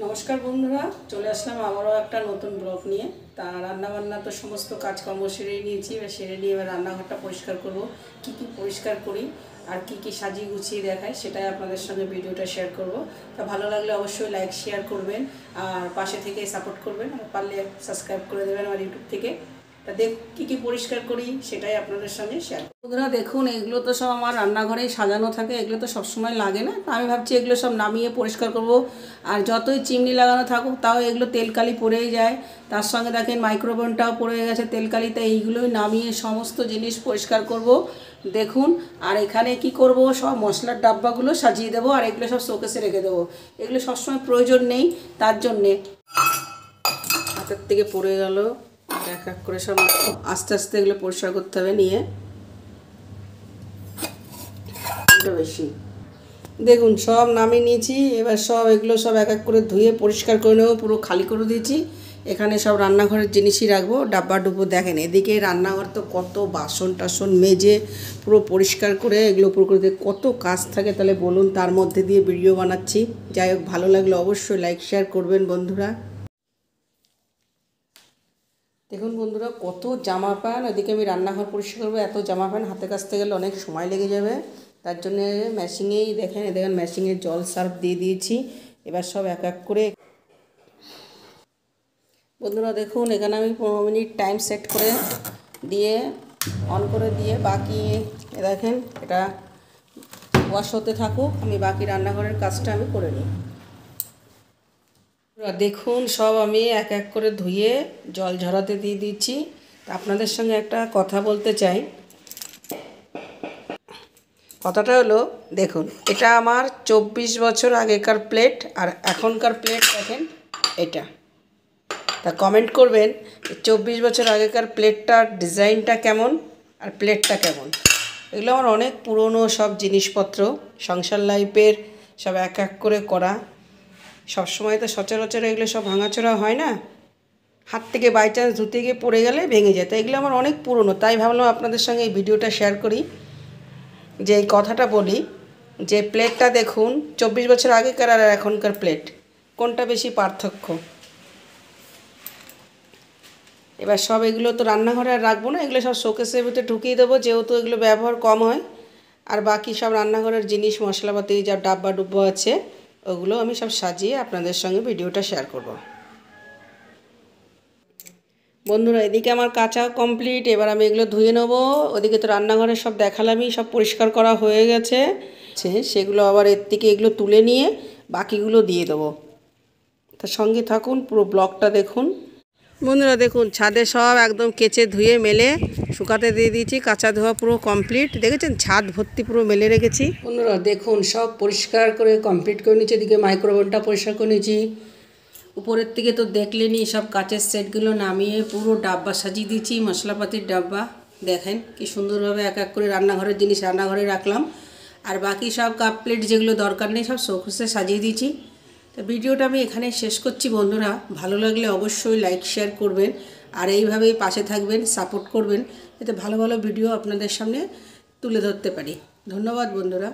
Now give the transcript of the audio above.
নমস্কার বন্ধুরা, চলে আসলাম আবারও একটা নতুন ব্লগ নিয়ে। তা রান্নাবান্না তো সমস্ত কাজকর্ম সেরে নিয়েছি, এবার সেরে নিয়ে এবার রান্নাঘরটা পরিষ্কার করব। কি কি পরিষ্কার করি আর কি কি সাজিয়ে গুছিয়ে দেখাই সেটাই আপনাদের সঙ্গে ভিডিওটা শেয়ার করব। তা ভালো লাগলে অবশ্যই লাইক শেয়ার করবেন আর পাশে থেকে সাপোর্ট করবেন, আর পারলে সাবস্ক্রাইব করে দেবেন আমার ইউটিউব থেকে। তা কী কী পরিষ্কার করি সেটাই আপনাদের সঙ্গে শেয়ার। বন্ধুরা দেখুন, এগুলো তো সব আমার রান্নাঘরেই সাজানো থাকে, এগুলো তো সবসময় লাগে না। তো আমি ভাবছি এগুলো সব নামিয়ে পরিষ্কার করব। আর যতই চিমনি লাগানো থাকুক তাও এগুলো তেলকালি পড়েই যায়। তার সঙ্গে দেখেন মাইক্রোওভেনটাও পড়ে গেছে তেলকালি। তাই এইগুলোই নামিয়ে সমস্ত জিনিস পরিষ্কার করব। দেখুন, আর এখানে কি করব, সব মশলার ডাব্বাগুলো সাজিয়ে দেবো আর এগুলো সব শোকেসে রেখে দেবো। এগুলো সবসময় প্রয়োজন নেই, তার জন্যে হাতের থেকে পড়ে গেল। এক এক করে সব আস্তে আস্তে এগুলো পরিষ্কার করতে হবে। নিয়ে বেশি দেখুন সব নামিয়ে নিয়েছি। এবার সব এগুলো সব এক এক করে ধুয়ে পরিষ্কার করে নেবো, পুরো খালি করে দিয়েছি। এখানে সব রান্নাঘরের জিনিসই রাখবো, ডাব্বা ডুব্বো। দেখেন এদিকে রান্নাঘর তো কত বাসন টাসন মেজে পুরো পরিষ্কার করে এগুলো পুরো করে দিয়ে কত কাজ থাকে, তাহলে বলুন। তার মধ্যে দিয়ে ভিডিও বানাচ্ছি। যাই হোক, ভালো লাগলে অবশ্যই লাইক শেয়ার করবেন বন্ধুরা। দেখুন বন্ধুরা, কত জামা প্যান্ট। ওইদিকে আমি রান্নাঘর পরিষ্কার করবো, এত জামা প্যান্ট হাতে কাচতে গেলে অনেক সময় লেগে যাবে। তার জন্যে মেশিনেই দেখেন মেশিনে জল সার্ফ দিয়ে দিয়েছি। এবার সব এক এক করে বন্ধুরা দেখুন, এখানে আমি 15 মিনিট টাইম সেট করে দিয়ে অন করে দিয়ে বাকি দেখেন এটা ওয়াশ হতে থাকুক, আমি বাকি রান্নাঘরের কাজটা আমি করে নিই। দেখুন সব আমি এক এক করে ধুয়ে জল ঝরাতে দিয়ে দিচ্ছি। আপনাদের সঙ্গে একটা কথা বলতে চাই। কথাটা হলো, দেখুন এটা আমার 24 বছর আগেকার প্লেট আর এখনকার প্লেট দেখেন এটা। তা কমেন্ট করবেন 24 বছর আগেকার প্লেটটার ডিজাইনটা কেমন আর প্লেটটা কেমন। এগুলো আমার অনেক পুরনো সব জিনিসপত্র, সংসার লাইফের সব এক এক করে করা। সবসময় তো সচরাচর এগুলো সব ভাঙাচোরা হয় না, হাত থেকে বাই চান্স ধুতে গিয়ে পড়ে গেলে ভেঙে যায়। তাই এগুলো আমার অনেক পুরনো, তাই ভাবলাম আপনাদের সঙ্গে এই ভিডিওটা শেয়ার করি। যে এই কথাটা বলি যে প্লেটটা দেখুন 24 বছর আগেকার আর এখনকার প্লেট কোনটা বেশি পার্থক্য। এবার সব এগুলো তো রান্নাঘরে আর রাখবো না, এগুলো সব শোকেসের ভিতরে ঢুকিয়ে দেবো, যেহেতু এগুলো ব্যবহার কম হয়। আর বাকি সব রান্নাঘরের জিনিস মশলাপাতি যা ডাব্বা ডুব্বা আছে ওগুলো আমি সব সাজিয়ে আপনাদের সঙ্গে ভিডিওটা শেয়ার করব। বন্ধুরা এদিকে আমার কাঁচা কমপ্লিট, এবার আমি এগুলো ধুয়ে নেবো। ওদিকে তো রান্নাঘরে সব দেখালামই, সব পরিষ্কার করা হয়ে গেছে। সেগুলো আবার এর থেকে এগুলো তুলে নিয়ে বাকিগুলো দিয়ে দেবো। তার সঙ্গে থাকুন, পুরো ব্লগটা দেখুন। বন্ধুরা দেখুন, ছাদে সব একদম কেচে ধুয়ে মেলে শুকাতে দিয়ে দিয়েছি। কাঁচা ধোয়া পুরো কমপ্লিট, দেখেছেন ছাদ ভর্তি পুরো মেলে রেখেছি। বন্ধুরা দেখুন সব পরিষ্কার করে কমপ্লিট করে নিয়েছি। এদিকে মাইক্রোওভেনটা পরিষ্কার করে নিয়েছি। উপরের থেকে তো দেখলেনি, সব কাচের সেটগুলো নামিয়ে পুরো ডাব্বা সাজিয়ে দিয়েছি, মশলাপাতির ডাব্বা। দেখেন কি সুন্দরভাবে এক এক করে রান্নাঘরের জিনিস রান্নাঘরে রাখলাম। আর বাকি সব কাপ প্লেট যেগুলো দরকার নেই সব শোকেসে সাজিয়ে দিয়েছি। তো ভিডিওটা আমি এখানে শেষ করছি বন্ধুরা। ভালো লাগলে অবশ্যই লাইক শেয়ার করবেন আর এইভাবেই পাশে থাকবেন, সাপোর্ট করবেন, যাতে ভালো ভালো ভিডিও আপনাদের সামনে তুলে ধরতে পারি। ধন্যবাদ বন্ধুরা।